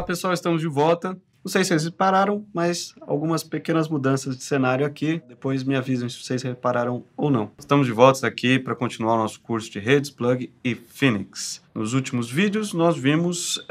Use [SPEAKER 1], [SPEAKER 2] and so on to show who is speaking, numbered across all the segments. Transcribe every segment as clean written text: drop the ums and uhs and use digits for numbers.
[SPEAKER 1] pessoal, estamos de volta. Não sei se vocês repararam, mas algumas pequenas mudanças de cenário aqui. Depois me avisem se vocês repararam ou não. Estamos de volta aqui para continuar o nosso curso de redes, plug e Phoenix. Nos últimos vídeos nós vimos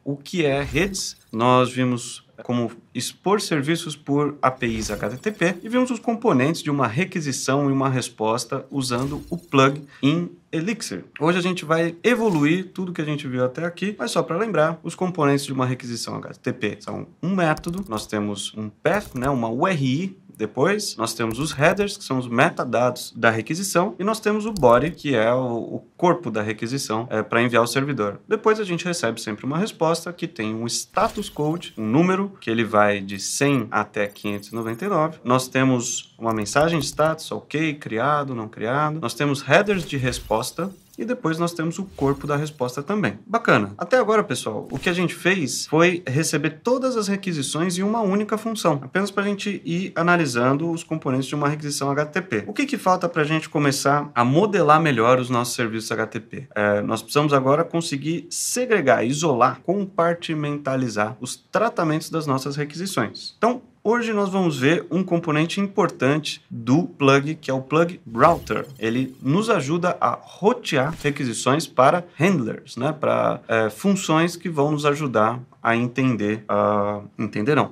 [SPEAKER 1] o que é redes, nós vimos como expor serviços por APIs HTTP e vimos os componentes de uma requisição e uma resposta usando o plug em Elixir. Hoje a gente vai evoluir tudo que a gente viu até aqui, mas só para lembrar, os componentes de uma requisição HTTP são um método, nós temos um path, uma URI. Depois, nós temos os headers, que são os metadados da requisição, e nós temos o body, que é o corpo da requisição para enviar ao servidor. Depois, a gente recebe sempre uma resposta que tem um status code, um número, que ele vai de 100 até 599. Nós temos uma mensagem de status, ok, criado, não criado. Nós temos headers de resposta, e depois nós temos o corpo da resposta também. Bacana. Até agora, pessoal, o que a gente fez foi receber todas as requisições em uma única função, apenas para a gente ir analisando os componentes de uma requisição HTTP. O que falta para a gente começar a modelar melhor os nossos serviços HTTP? Nós precisamos agora conseguir segregar, isolar, compartimentalizar os tratamentos das nossas requisições. Então, hoje nós vamos ver um componente importante do plug, que é o plug router. Ele nos ajuda a rotear requisições para handlers, para funções que vão nos ajudar a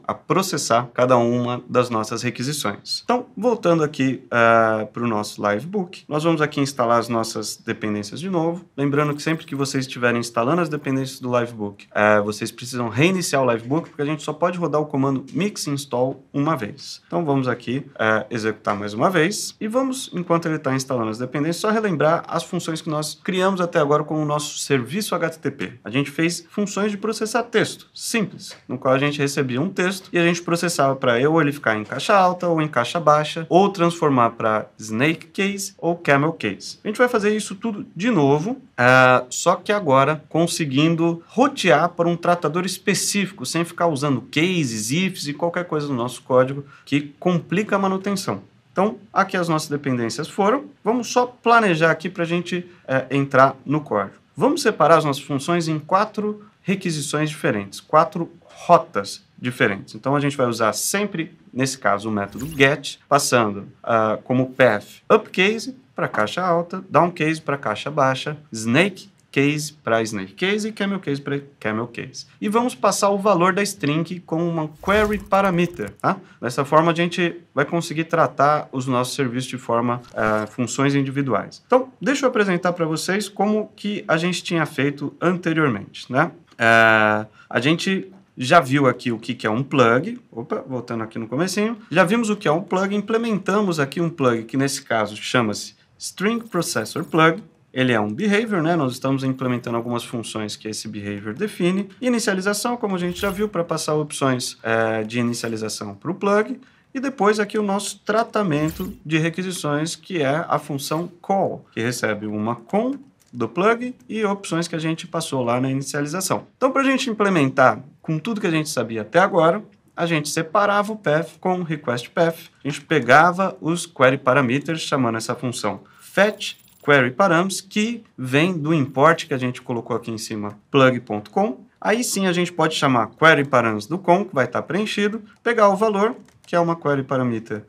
[SPEAKER 1] a processar cada uma das nossas requisições. Então, voltando aqui para o nosso Livebook, nós vamos aqui instalar as nossas dependências de novo. Lembrando que sempre que vocês estiverem instalando as dependências do Livebook, vocês precisam reiniciar o Livebook, porque a gente só pode rodar o comando mix install uma vez. Então, vamos aqui executar mais uma vez e vamos, enquanto ele está instalando as dependências, só relembrar as funções que nós criamos até agora com o nosso serviço HTTP. A gente fez funções de processar texto, simples, no qual a gente recebia um texto e a gente processava para ele ficar em caixa alta ou em caixa baixa, ou transformar para snake case ou camel case. A gente vai fazer isso tudo de novo, só que agora conseguindo rotear para um tratador específico, sem ficar usando cases, ifs e qualquer coisa no nosso código que complica a manutenção. Então, aqui as nossas dependências foram. Vamos só planejar aqui para a gente entrar no código. Vamos separar as nossas funções em 4 requisições diferentes, 4 rotas diferentes. Então, a gente vai usar sempre, nesse caso, o método get, passando como path upcase para caixa alta, downcase para caixa baixa, snake case para snake case e camel case para camel case. E vamos passar o valor da string com uma query parameter. Tá? Dessa forma, a gente vai conseguir tratar os nossos serviços de forma funções individuais. Então, deixa eu apresentar para vocês como que a gente tinha feito anteriormente. A gente já viu aqui o que é um plug. Opa, voltando aqui no comecinho. Já vimos o que é um plug, implementamos aqui um plug que nesse caso chama-se String Processor Plug. Ele é um behavior, nós estamos implementando algumas funções que esse behavior define. Inicialização, como a gente já viu, para passar opções de inicialização para o plug. E depois aqui o nosso tratamento de requisições, que é a função call, que recebe uma com do plug e opções que a gente passou lá na inicialização. Então, para a gente implementar com tudo que a gente sabia até agora, a gente separava o path com request path. A gente pegava os query parameters, chamando essa função fetch query params, que vem do import que a gente colocou aqui em cima, plug.com. Aí sim a gente pode chamar query params do com, que vai estar preenchido, pegar o valor, que é uma query parameter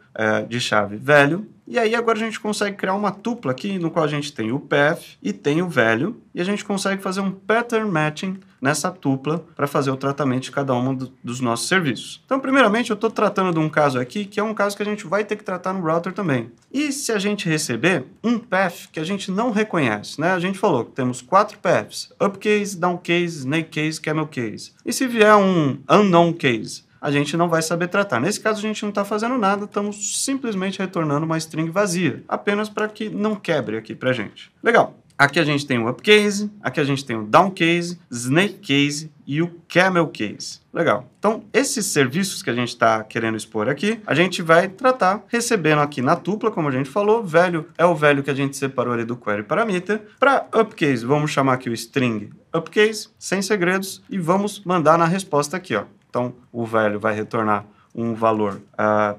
[SPEAKER 1] de chave value, e aí agora a gente consegue criar uma tupla aqui, no qual a gente tem o path e tem o value, e a gente consegue fazer um pattern matching nessa tupla para fazer o tratamento de cada um dos nossos serviços. Então, primeiramente, eu estou tratando de um caso aqui, que é um caso que a gente vai ter que tratar no router também. E se a gente receber um path que a gente não reconhece, A gente falou que temos 4 paths, upcase, downcase, snake case, camel case. E se vier um unknown case, a gente não vai saber tratar. Nesse caso, a gente não está fazendo nada, estamos simplesmente retornando uma string vazia, apenas para que não quebre aqui para a gente. Legal. Aqui a gente tem o upcase, aqui a gente tem o downcase, snake case e o camel case. Legal. Então, esses serviços que a gente está querendo expor aqui, a gente vai tratar recebendo aqui na tupla, como a gente falou, value é o value que a gente separou ali do query parameter. Para upcase, vamos chamar aqui o string upcase, sem segredos, e vamos mandar na resposta aqui, Então, o value vai retornar um valor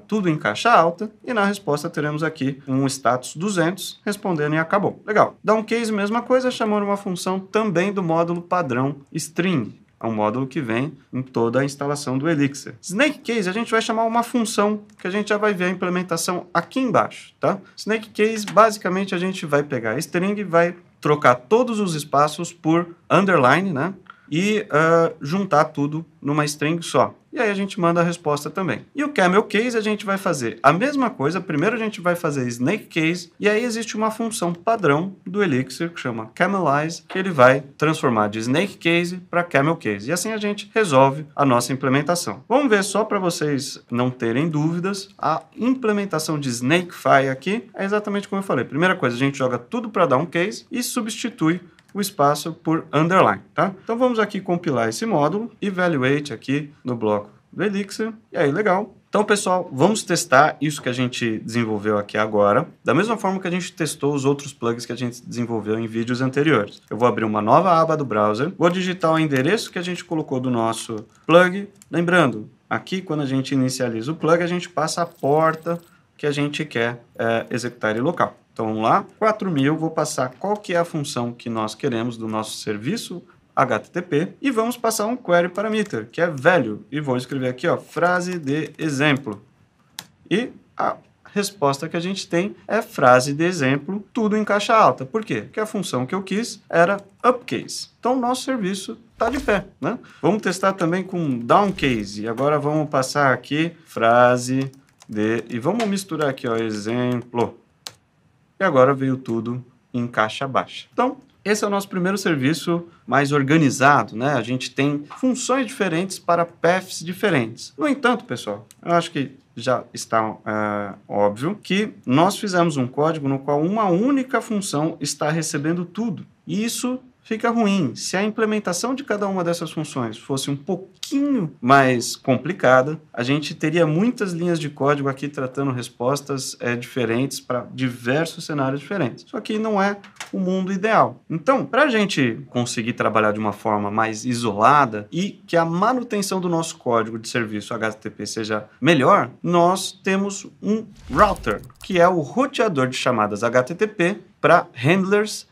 [SPEAKER 1] tudo em caixa alta, e na resposta teremos aqui um status 200, respondendo e acabou. Legal. Downcase, mesma coisa, chamando uma função também do módulo padrão string. É um módulo que vem em toda a instalação do Elixir. Snake Case, a gente vai chamar uma função que a gente já vai ver a implementação aqui embaixo, tá? Snake Case, basicamente, a gente vai pegar a string e vai trocar todos os espaços por underline, né? E juntar tudo numa string só. E aí a gente manda a resposta também. E o camel case a gente vai fazer a mesma coisa. Primeiro a gente vai fazer snake case e aí existe uma função padrão do Elixir que chama camelize, que ele vai transformar de snake case para camel case. E assim a gente resolve a nossa implementação. Vamos ver só para vocês não terem dúvidas. A implementação de snakefy aqui é exatamente como eu falei. Primeira coisa, a gente joga tudo para dar um case e substitui o espaço por underline, tá? Então vamos aqui compilar esse módulo, evaluate aqui no bloco do Elixir, e aí legal. Então pessoal, vamos testar isso que a gente desenvolveu aqui agora, da mesma forma que a gente testou os outros plugs que a gente desenvolveu em vídeos anteriores. Eu vou abrir uma nova aba do browser, vou digitar o endereço que a gente colocou do nosso plug, lembrando, aqui quando a gente inicializa o plug, a gente passa a porta que a gente quer executar ele local. Então vamos lá, 4000, vou passar qual que é a função que nós queremos do nosso serviço HTTP e vamos passar um query parameter, que é value, e vou escrever aqui, ó, frase de exemplo. E a resposta que a gente tem é frase de exemplo, tudo em caixa alta. Por quê? Porque a função que eu quis era upcase. Então o nosso serviço está de pé, né? Vamos testar também com downcase. E agora vamos passar aqui frase de... E vamos misturar aqui, ó, exemplo. E agora veio tudo em caixa baixa. Então, esse é o nosso primeiro serviço mais organizado, né? A gente tem funções diferentes para paths diferentes. No entanto, pessoal, eu acho que já está óbvio que nós fizemos um código no qual uma única função está recebendo tudo. E isso fica ruim. Se a implementação de cada uma dessas funções fosse um pouquinho mais complicada, a gente teria muitas linhas de código aqui tratando respostas diferentes para diversos cenários diferentes. Só que não é o mundo ideal. Então, para a gente conseguir trabalhar de uma forma mais isolada e que a manutenção do nosso código de serviço HTTP seja melhor, nós temos um router, que é o roteador de chamadas HTTP para handlers,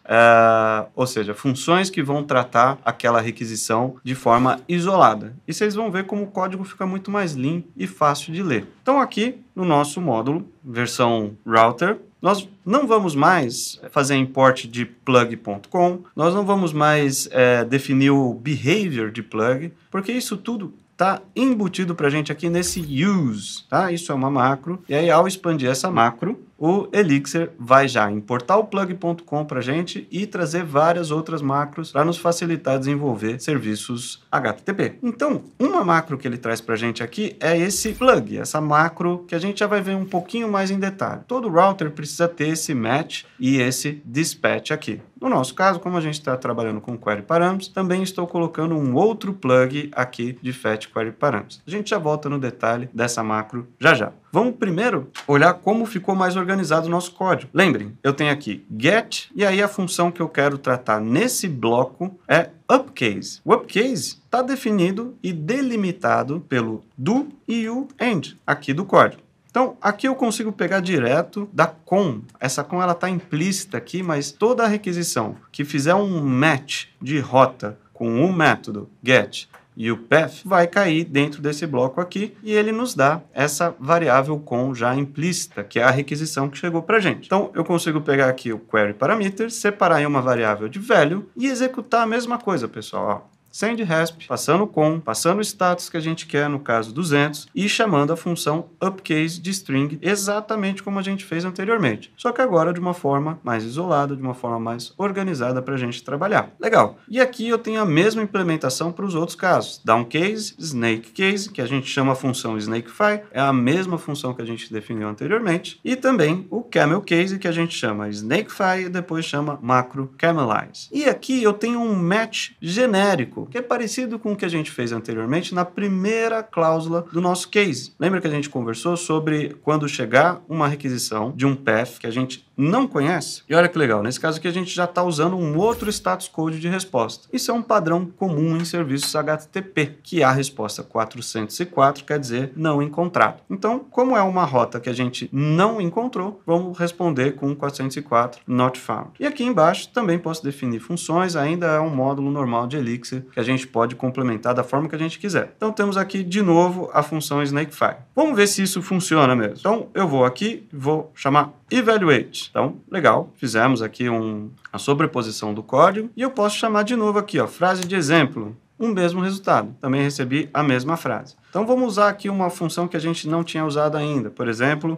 [SPEAKER 1] ou seja, funções que vão tratar aquela requisição de forma isolada. E vocês vão ver como o código fica muito mais limpo e fácil de ler. Então aqui no nosso módulo, versão router, nós não vamos mais fazer import de plug.com, nós não vamos mais definir o behavior de plug, porque isso tudo está embutido para a gente aqui nesse use, tá? Isso é uma macro, e aí ao expandir essa macro, o Elixir vai já importar o plug.com para a gente e trazer várias outras macros para nos facilitar desenvolver serviços HTTP. Então, uma macro que ele traz para a gente aqui é esse plug, essa macro que a gente já vai ver um pouquinho mais em detalhe. Todo router precisa ter esse match e esse dispatch aqui. No nosso caso, como a gente está trabalhando com query params, também estou colocando um outro plug aqui de fetch query params. A gente já volta no detalhe dessa macro já já. Vamos primeiro olhar como ficou mais organizado o nosso código. Lembrem, eu tenho aqui get, e aí a função que eu quero tratar nesse bloco é upcase. O upcase está definido e delimitado pelo do e o end aqui do código. Então, aqui eu consigo pegar direto da com. Essa com ela está implícita aqui, mas toda a requisição que fizer um match de rota com o método get e o path vai cair dentro desse bloco aqui e ele nos dá essa variável com já implícita, que é a requisição que chegou para a gente. Então, eu consigo pegar aqui o query parameter, separar em uma variável de value e executar a mesma coisa, pessoal. Ó. Send resp, passando com, passando o status que a gente quer, no caso 200, e chamando a função upcase de string, exatamente como a gente fez anteriormente. Só que agora de uma forma mais isolada, de uma forma mais organizada para a gente trabalhar. Legal. E aqui eu tenho a mesma implementação para os outros casos. Downcase, snake case, que a gente chama a função snakefy, é a mesma função que a gente definiu anteriormente. E também o camel case, que a gente chama snakefy e depois chama macro camelize. E aqui eu tenho um match genérico, que é parecido com o que a gente fez anteriormente na primeira cláusula do nosso case. Lembra que a gente conversou sobre quando chegar uma requisição de um path que a gente não conhece? E olha que legal, nesse caso aqui a gente já está usando um outro status code de resposta. Isso é um padrão comum em serviços HTTP, que a resposta 404 quer dizer não encontrado. Então, como é uma rota que a gente não encontrou, vamos responder com 404 not found. E aqui embaixo também posso definir funções, ainda é um módulo normal de Elixir que a gente pode complementar da forma que a gente quiser. Então temos aqui de novo a função Snakefile. Vamos ver se isso funciona mesmo. Então eu vou aqui, vou chamar evaluate. Então, legal, fizemos aqui a sobreposição do código e eu posso chamar de novo aqui, ó, frase de exemplo. O mesmo resultado. Também recebi a mesma frase. Então, vamos usar aqui uma função que a gente não tinha usado ainda. Por exemplo,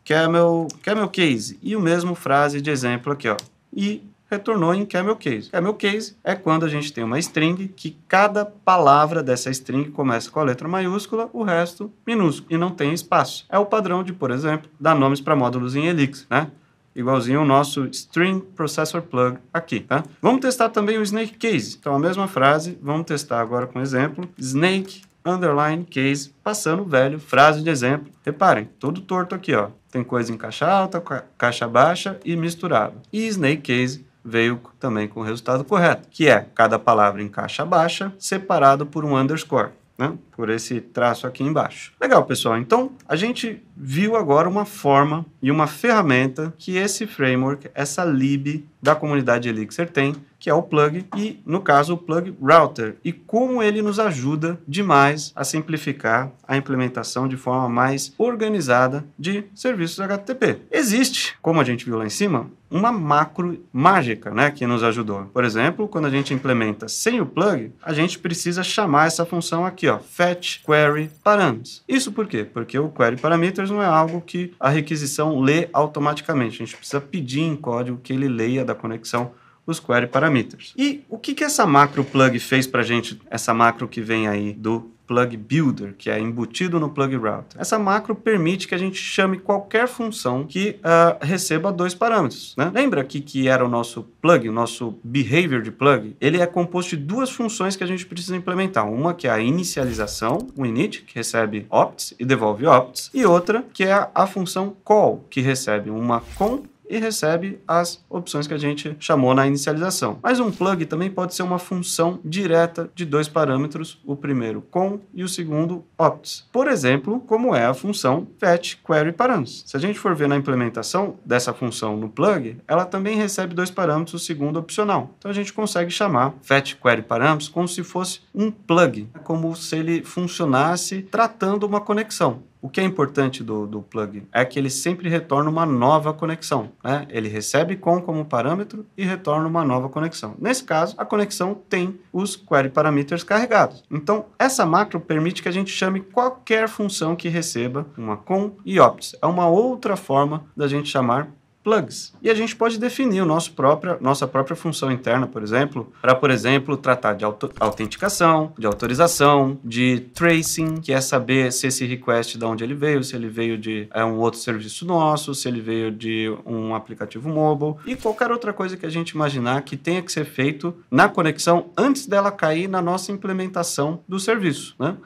[SPEAKER 1] camel case. E o mesmo frase de exemplo aqui, ó. E retornou em camel case. Camel case é quando a gente tem uma string que cada palavra dessa string começa com a letra maiúscula, o resto minúsculo. E não tem espaço. É o padrão de, por exemplo, dar nomes para módulos em Elixir, né? Igualzinho o nosso String Processor Plug aqui, tá? Vamos testar também o Snake Case. Então, a mesma frase, vamos testar agora com exemplo. Snake underline case, passando o velho, frase de exemplo. Reparem, todo torto aqui, ó. Tem coisa em caixa alta, caixa baixa e misturado. E Snake Case veio também com o resultado correto, que é cada palavra em caixa baixa separado por um underscore. Né? Por esse traço aqui embaixo. Legal, pessoal. Então, a gente viu agora uma forma e uma ferramenta que esse framework, essa lib da comunidade Elixir tem, que é o plug e, no caso, o plug router. E como ele nos ajuda demais a simplificar a implementação de forma mais organizada de serviços HTTP. Existe, como a gente viu lá em cima, uma macro mágica, né, que nos ajudou. Por exemplo, quando a gente implementa sem o plug, a gente precisa chamar essa função aqui, ó, fetch query params. Isso por quê? Porque o query parameters não é algo que a requisição lê automaticamente. A gente precisa pedir em código que ele leia da conexão os query parameters. E o que essa macro plug fez para a gente, essa macro que vem aí do plug builder, que é embutido no plug router? Essa macro permite que a gente chame qualquer função que receba dois parâmetros, né? Lembra aqui que era o nosso plug, o nosso behavior de plug? Ele é composto de duas funções que a gente precisa implementar. Uma que é a inicialização, o init, que recebe opts e devolve opts, e outra que é a função call, que recebe uma com e recebe as opções que a gente chamou na inicialização. Mas um plug também pode ser uma função direta de dois parâmetros, o primeiro com e o segundo opts. Por exemplo, como é a função fetch query params. Se a gente for ver na implementação dessa função no plug, ela também recebe dois parâmetros, o segundo opcional. Então a gente consegue chamar fetch query params como se fosse um plug, como se ele funcionasse tratando uma conexão. O que é importante do plug é que ele sempre retorna uma nova conexão, né? Ele recebe com como parâmetro e retorna uma nova conexão. Nesse caso, a conexão tem os query parameters carregados. Então, essa macro permite que a gente chame qualquer função que receba uma com e opts. É uma outra forma da gente chamar plugs. E a gente pode definir nossa própria função interna, por exemplo, para, por exemplo, tratar de autenticação, de autorização, de tracing, que é saber se esse request de onde ele veio, se ele veio de um outro serviço nosso, se ele veio de um aplicativo mobile e qualquer outra coisa que a gente imaginar que tenha que ser feito na conexão antes dela cair na nossa implementação do serviço, né?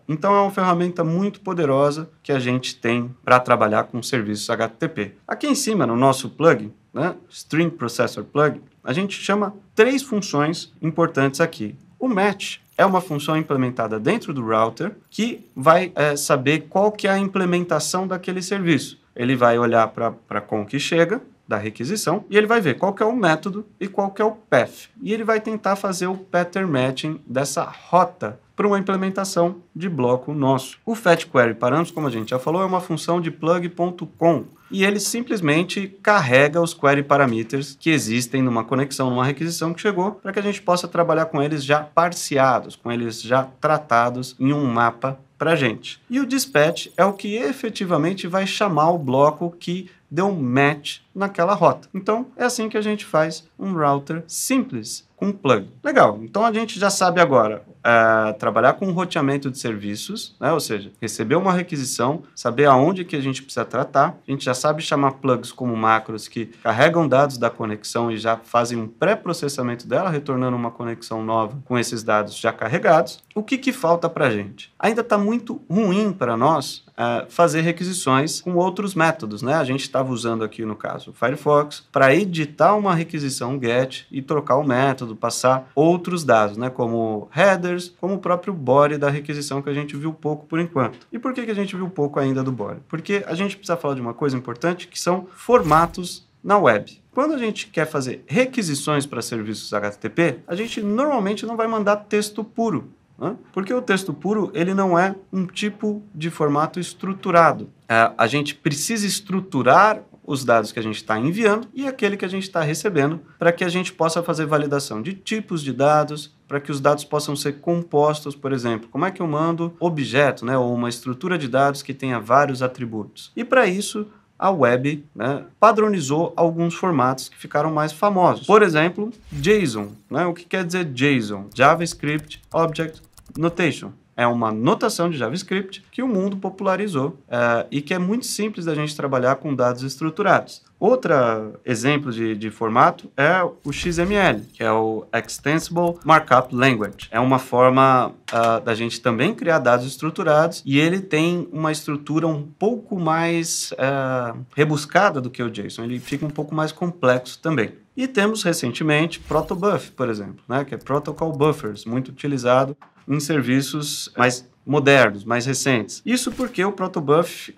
[SPEAKER 1] Então é uma ferramenta muito poderosa que a gente tem para trabalhar com serviços HTTP. Aqui em cima, no nosso plug, né, String Processor Plug, a gente chama três funções importantes aqui. O match é uma função implementada dentro do router que vai saber qual que é a implementação daquele serviço. Ele vai olhar para a com que chega da requisição e ele vai ver qual que é o método e qual que é o path. E ele vai tentar fazer o pattern matching dessa rota para uma implementação de bloco nosso. O fetch query params, como a gente já falou, é uma função de plug.com e ele simplesmente carrega os query parameters que existem numa conexão, numa requisição que chegou, para que a gente possa trabalhar com eles já parseados, com eles já tratados em um mapa para a gente. E o dispatch é o que efetivamente vai chamar o bloco que deu match naquela rota. Então, é assim que a gente faz um router simples com plug. Legal, então a gente já sabe agora trabalhar com roteamento de serviços, né? Ou seja, receber uma requisição, saber aonde que a gente precisa tratar, a gente já sabe chamar plugs como macros que carregam dados da conexão e já fazem um pré-processamento dela, retornando uma conexão nova com esses dados já carregados. O que falta para a gente? Ainda está muito ruim para nós fazer requisições com outros métodos, né? A gente estava usando aqui, no caso, o Firefox, para editar uma requisição GET e trocar o método, passar outros dados, né? Como headers, como o próprio body da requisição que a gente viu pouco por enquanto. E por que a gente viu pouco ainda do body? Porque a gente precisa falar de uma coisa importante, que são formatos na web. Quando a gente quer fazer requisições para serviços HTTP, a gente normalmente não vai mandar texto puro, né? Porque o texto puro ele não é um tipo de formato estruturado. A gente precisa estruturar os dados que a gente está enviando e aquele que a gente está recebendo para que a gente possa fazer validação de tipos de dados, para que os dados possam ser compostos, por exemplo. Como é que eu mando objeto, né, ou uma estrutura de dados que tenha vários atributos? E para isso, a web, né, padronizou alguns formatos que ficaram mais famosos. Por exemplo, JSON. Né? O que quer dizer JSON? JavaScript Object Notation. É uma notação de JavaScript que o mundo popularizou e que é muito simples da gente trabalhar com dados estruturados. Outro exemplo de formato é o XML, que é o Extensible Markup Language. É uma forma da gente também criar dados estruturados e ele tem uma estrutura um pouco mais rebuscada do que o JSON. Ele fica um pouco mais complexo também. E temos recentemente Protobuf, por exemplo, né, que é Protocol Buffers, muito utilizado em serviços mais modernos, mais recentes. Isso porque o Protobuf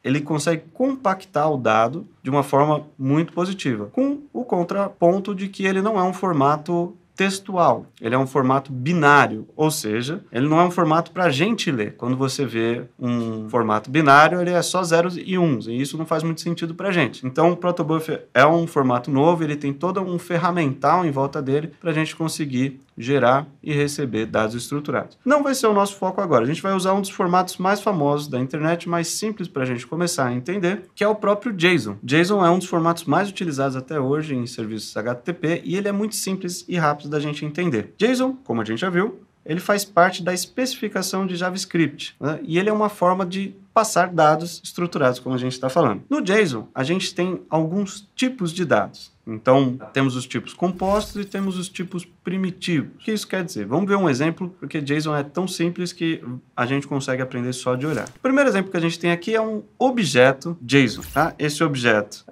[SPEAKER 1] ele consegue compactar o dado de uma forma muito positiva, com o contraponto de que ele não é um formato textual, ele é um formato binário, ou seja, ele não é um formato para a gente ler. Quando você vê um formato binário, ele é só zeros e uns, e isso não faz muito sentido para a gente. Então, o Protobuf é um formato novo, ele tem todo um ferramental em volta dele para a gente conseguir gerar e receber dados estruturados. Não vai ser o nosso foco agora, a gente vai usar um dos formatos mais famosos da internet, mais simples para a gente começar a entender, que é o próprio JSON. JSON é um dos formatos mais utilizados até hoje em serviços HTTP e ele é muito simples e rápido da gente entender. JSON, como a gente já viu, ele faz parte da especificação de JavaScript, né? E ele é uma forma de passar dados estruturados, como a gente está falando. No JSON, a gente tem alguns tipos de dados. Então, temos os tipos compostos e temos os tipos primitivos. O que isso quer dizer? Vamos ver um exemplo, porque JSON é tão simples que a gente consegue aprender só de olhar. O primeiro exemplo que a gente tem aqui é um objeto JSON. Tá? Esse objeto,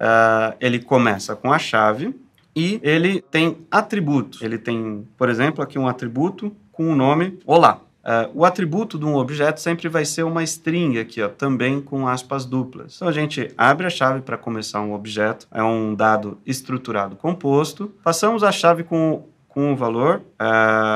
[SPEAKER 1] ele começa com a chave e ele tem atributos. Ele tem, por exemplo, aqui um atributo com o nome Olá. O atributo de um objeto sempre vai ser uma string aqui, ó, também com aspas duplas. Então, a gente abre a chave para começar um objeto, é um dado estruturado composto. Passamos a chave com o valor,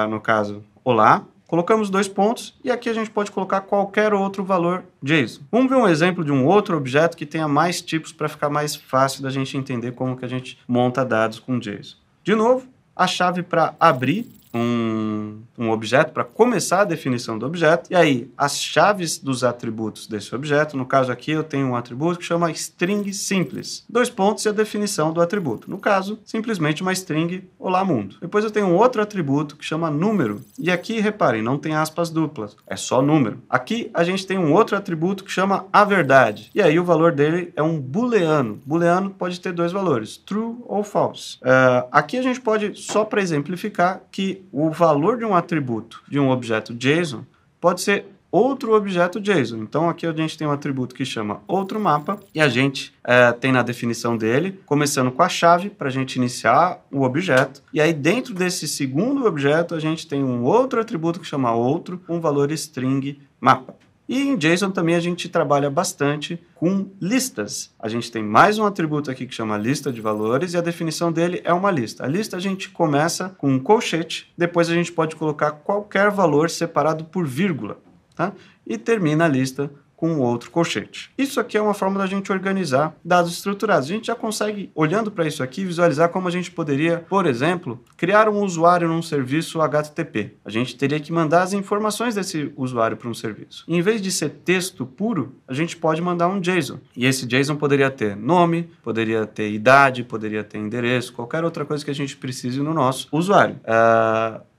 [SPEAKER 1] no caso, Olá. Colocamos 2 pontos e aqui a gente pode colocar qualquer outro valor JSON. Vamos ver um exemplo de um outro objeto que tenha mais tipos para ficar mais fácil da gente entender como que a gente monta dados com JSON. De novo, a chave para abrir um objeto, para começar a definição do objeto, e aí as chaves dos atributos desse objeto, no caso aqui eu tenho um atributo que chama string simples, 2 pontos e a definição do atributo, no caso, simplesmente uma string Olá Mundo. Depois eu tenho um outro atributo que chama número, e aqui, reparem, não tem aspas duplas, é só número. Aqui a gente tem um outro atributo que chama a verdade, e aí o valor dele é um booleano. Booleano pode ter 2 valores, true ou false. Aqui a gente pode, só para exemplificar, que o valor de um atributo de um objeto JSON pode ser outro objeto JSON. Então, aqui a gente tem um atributo que chama outro mapa e a gente tem na definição dele, começando com a chave para a gente iniciar o objeto. E aí, dentro desse segundo objeto, a gente tem um outro atributo que chama outro, um valor string mapa. E em JSON também a gente trabalha bastante com listas. A gente tem mais um atributo aqui que chama lista de valores e a definição dele é uma lista. A lista a gente começa com um colchete, depois a gente pode colocar qualquer valor separado por vírgula, tá? E termina a lista com outro colchete. Isso aqui é uma forma da gente organizar dados estruturados. A gente já consegue, olhando para isso aqui, visualizar como a gente poderia, por exemplo, criar um usuário num serviço HTTP. A gente teria que mandar as informações desse usuário para um serviço. Em vez de ser texto puro, a gente pode mandar um JSON. E esse JSON poderia ter nome, poderia ter idade, poderia ter endereço, qualquer outra coisa que a gente precise no nosso usuário.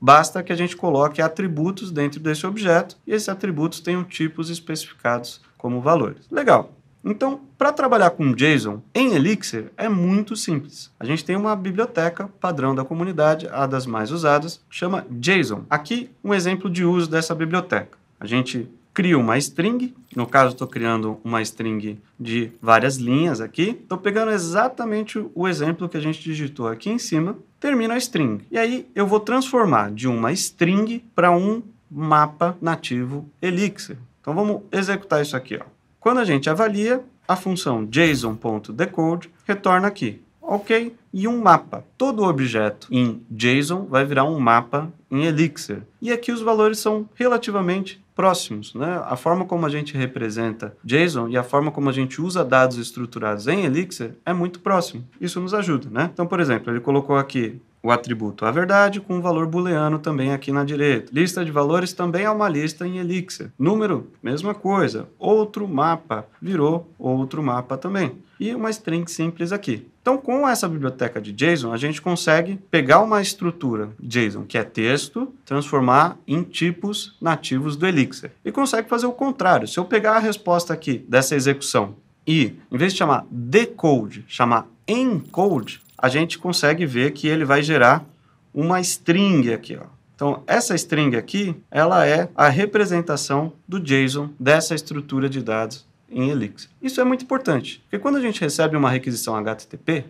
[SPEAKER 1] Basta que a gente coloque atributos dentro desse objeto e esses atributos tenham tipos especificados como valores. Legal. Então, para trabalhar com JSON em Elixir é muito simples. A gente tem uma biblioteca padrão da comunidade, a das mais usadas, chama JSON. Aqui, um exemplo de uso dessa biblioteca. A gente cria uma string, no caso estou criando uma string de várias linhas aqui, estou pegando exatamente o exemplo que a gente digitou aqui em cima, termina a string. E aí eu vou transformar de uma string para um mapa nativo Elixir. Então vamos executar isso aqui, ó. Quando a gente avalia, a função JSON.decode retorna aqui. Ok? E um mapa. Todo objeto em JSON vai virar um mapa em Elixir. E aqui os valores são relativamente próximos, né? A forma como a gente representa JSON e a forma como a gente usa dados estruturados em Elixir é muito próximo. Isso nos ajuda, né? Então, por exemplo, ele colocou aqui o atributo a verdade com um valor booleano também aqui na direita. Lista de valores também é uma lista em Elixir. Número, mesma coisa. Outro mapa, virou outro mapa também. E uma string simples aqui. Então, com essa biblioteca de JSON, a gente consegue pegar uma estrutura JSON, que é texto, transformar em tipos nativos do Elixir. E consegue fazer o contrário. Se eu pegar a resposta aqui dessa execução e, em vez de chamar decode, chamar encode, a gente consegue ver que ele vai gerar uma string aqui, ó. Então, essa string aqui, ela é a representação do JSON dessa estrutura de dados em Elixir. Isso é muito importante, porque quando a gente recebe uma requisição HTTP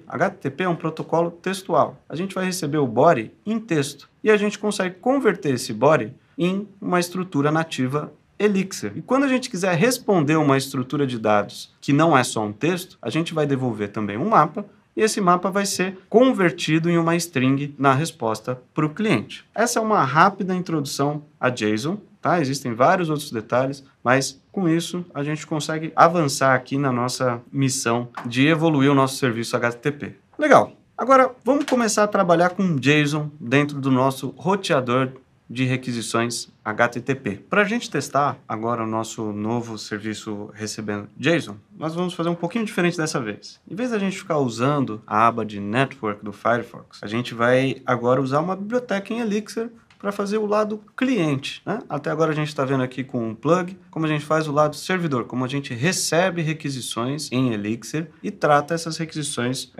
[SPEAKER 1] é um protocolo textual. A gente vai receber o body em texto e a gente consegue converter esse body em uma estrutura nativa Elixir. E quando a gente quiser responder uma estrutura de dados que não é só um texto, a gente vai devolver também um mapa e esse mapa vai ser convertido em uma string na resposta para o cliente. Essa é uma rápida introdução a JSON. Tá? Existem vários outros detalhes, mas com isso a gente consegue avançar aqui na nossa missão de evoluir o nosso serviço HTTP. Legal! Agora vamos começar a trabalhar com JSON dentro do nosso roteador de requisições HTTP. Para a gente testar agora o nosso novo serviço recebendo JSON, nós vamos fazer um pouquinho diferente dessa vez. Em vez da gente ficar usando a aba de Network do Firefox, a gente vai agora usar uma biblioteca em Elixir para fazer o lado cliente, né? Até agora a gente está vendo aqui com um plug, como a gente faz o lado servidor, como a gente recebe requisições em Elixir e trata essas requisições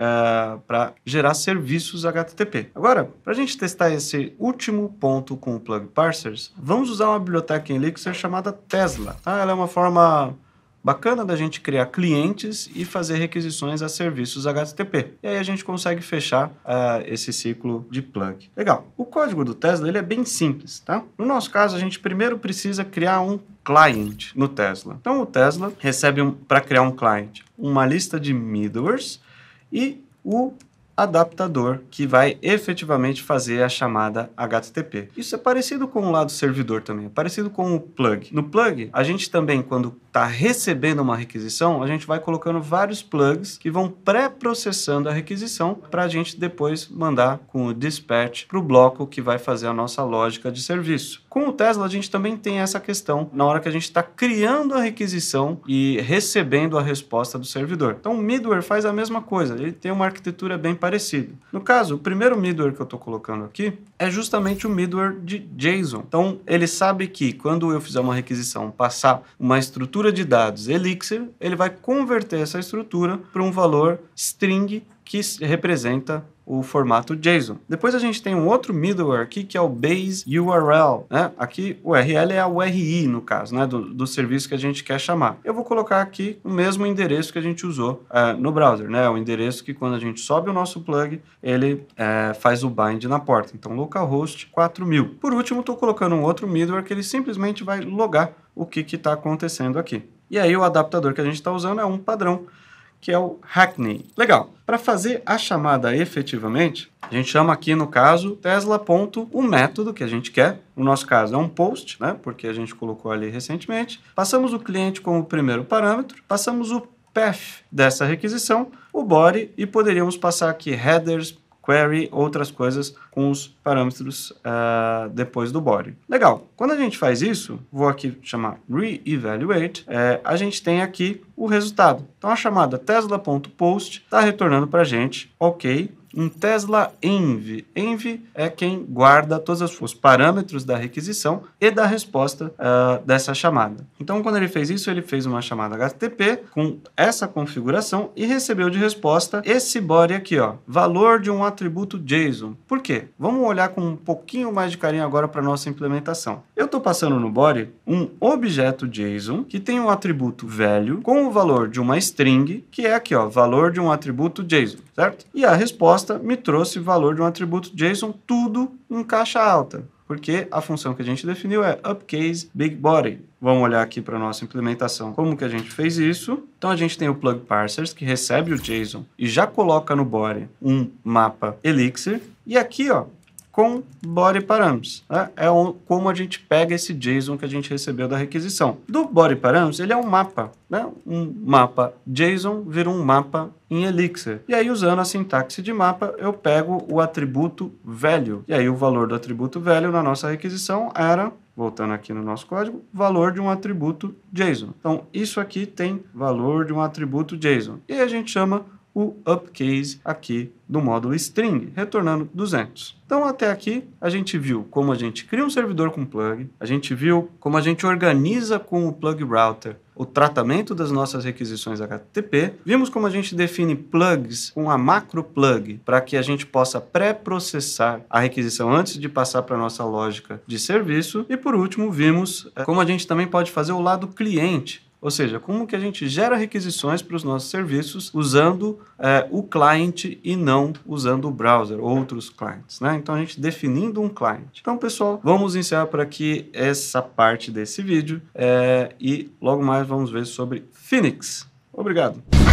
[SPEAKER 1] para gerar serviços HTTP. Agora, para a gente testar esse último ponto com o plug parsers, vamos usar uma biblioteca em Elixir chamada Tesla. Tá? Ela é uma forma bacana da gente criar clientes e fazer requisições a serviços HTTP. E aí a gente consegue fechar esse ciclo de plug. Legal. O código do Tesla ele é bem simples, tá? No nosso caso, a gente primeiro precisa criar um client no Tesla. Então, o Tesla recebe, para criar um client, uma lista de middlewares e o adaptador que vai efetivamente fazer a chamada HTTP. Isso é parecido com o lado servidor também, é parecido com o plug. No plug, a gente também, quando está recebendo uma requisição, a gente vai colocando vários plugs que vão pré-processando a requisição para a gente depois mandar com o dispatch para o bloco que vai fazer a nossa lógica de serviço. Com o Tesla, a gente também tem essa questão na hora que a gente está criando a requisição e recebendo a resposta do servidor. Então, o middleware faz a mesma coisa, ele tem uma arquitetura bem parecida. No caso, o primeiro middleware que eu estou colocando aqui é justamente o middleware de JSON. Então, ele sabe que quando eu fizer uma requisição, passar uma estrutura de dados Elixir, ele vai converter essa estrutura para um valor string que representa o formato JSON. Depois a gente tem um outro middleware aqui que é o base URL, né? Aqui o URL é a URI no caso, né? Do serviço que a gente quer chamar. Eu vou colocar aqui o mesmo endereço que a gente usou no browser, né? O endereço que quando a gente sobe o nosso plug, ele faz o bind na porta. Então localhost 4000. Por último, estou colocando um outro middleware que ele simplesmente vai logar o que está acontecendo aqui. E aí o adaptador que a gente está usando é um padrão, que é o Hackney. Legal. Para fazer a chamada efetivamente, a gente chama aqui no caso Tesla.o método que a gente quer. No nosso caso é um post, né? Porque a gente colocou ali recentemente. Passamos o cliente como primeiro parâmetro, passamos o path dessa requisição, o body e poderíamos passar aqui headers, query, outras coisas com os parâmetros depois do body. Legal. Quando a gente faz isso, vou aqui chamar reevaluate, a gente tem aqui o resultado. Então, a chamada tesla.post está retornando para a gente, ok, um Tesla env. Env é quem guarda todos os parâmetros da requisição e da resposta dessa chamada. Então, quando ele fez isso, ele fez uma chamada HTTP com essa configuração e recebeu de resposta esse body aqui, ó, valor de um atributo JSON. Por quê? Vamos olhar com um pouquinho mais de carinho agora para a nossa implementação. Eu estou passando no body um objeto JSON que tem um atributo value com o valor de uma string, que é aqui, ó, valor de um atributo JSON, certo? E a resposta me trouxe valor de um atributo JSON, tudo em caixa alta. porque a função que a gente definiu é upcase big body. Vamos olhar aqui para a nossa implementação como que a gente fez isso. Então a gente tem o plug parsers que recebe o JSON e já coloca no body um mapa Elixir. E aqui, ó, com body params, né? Como a gente pega esse JSON que a gente recebeu da requisição. Do body params, ele é um mapa, né? Um mapa JSON vira um mapa em Elixir. E aí, usando a sintaxe de mapa, eu pego o atributo value. E aí, o valor do atributo value na nossa requisição era, voltando aqui no nosso código, valor de um atributo JSON. Então, isso aqui tem valor de um atributo JSON. E aí, a gente chama o upcase aqui do módulo string, retornando 200. Então, até aqui, a gente viu como a gente cria um servidor com plug, a gente viu como a gente organiza com o plug router o tratamento das nossas requisições HTTP, vimos como a gente define plugs com a macro plug para que a gente possa pré-processar a requisição antes de passar para a nossa lógica de serviço, e por último, vimos como a gente também pode fazer o lado cliente. Ou seja, como que a gente gera requisições para os nossos serviços usando o client e não usando o browser, outros clients, né? Então, a gente definindo um client. Então, pessoal, vamos encerrar por aqui essa parte desse vídeo e logo mais vamos ver sobre Phoenix. Obrigado!